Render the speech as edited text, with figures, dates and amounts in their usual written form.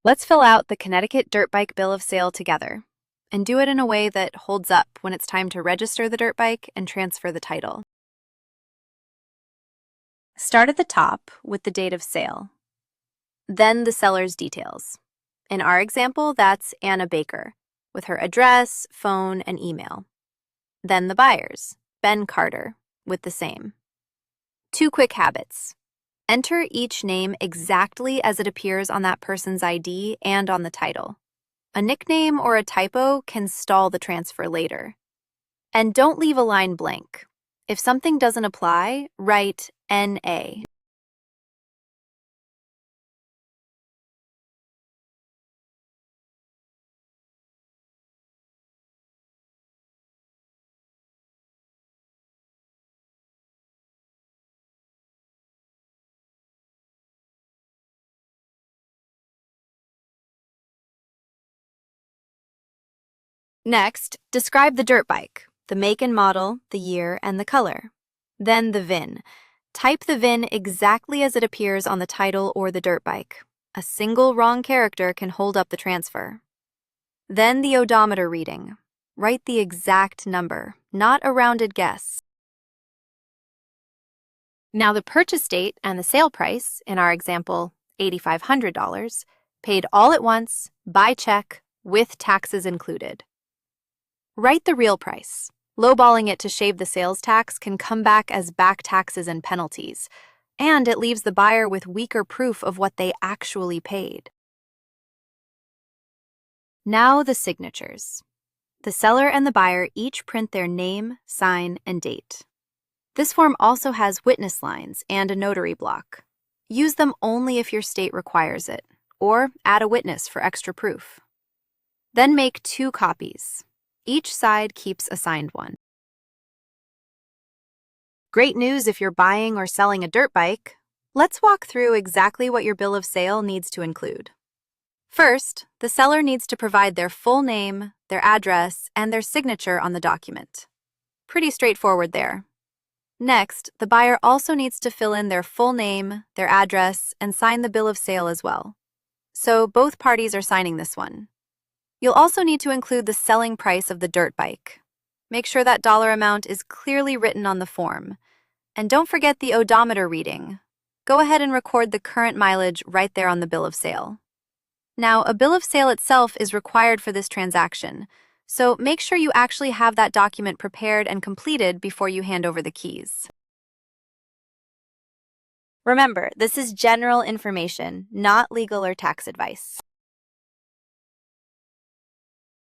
Let's fill out the Connecticut dirt bike bill of sale together and do it in a way that holds up when it's time to register the dirt bike and transfer the title. Start at the top with the date of sale, then the seller's details. In our example, that's Anna Baker, with her address, phone, and email. Then the buyer's, Ben Carter, with the same. 2 quick habits. Enter each name exactly as it appears on that person's ID and on the title. A nickname or a typo can stall the transfer later. And don't leave a line blank. If something doesn't apply, write NA. Next, describe the dirt bike, the make and model, the year, and the color. Then the VIN. Type the VIN exactly as it appears on the title or the dirt bike. A single wrong character can hold up the transfer. Then the odometer reading. Write the exact number, not a rounded guess. Now the purchase date and the sale price, in our example, $8,500, paid all at once, by check, with taxes included. Write the real price. Lowballing it to shave the sales tax can come back as back taxes and penalties, and it leaves the buyer with weaker proof of what they actually paid. Now the signatures. The seller and the buyer each print their name, sign, and date. This form also has witness lines and a notary block. Use them only if your state requires it, or add a witness for extra proof. Then make 2 copies. Each side keeps a signed one. Great news if you're buying or selling a dirt bike. Let's walk through exactly what your bill of sale needs to include. First, the seller needs to provide their full name, their address, and their signature on the document. Pretty straightforward there. Next, the buyer also needs to fill in their full name, their address, and sign the bill of sale as well. So both parties are signing this one. You'll also need to include the selling price of the dirt bike. Make sure that dollar amount is clearly written on the form. And don't forget the odometer reading. Go ahead and record the current mileage right there on the bill of sale. Now, a bill of sale itself is required for this transaction, so make sure you actually have that document prepared and completed before you hand over the keys. Remember, this is general information, not legal or tax advice.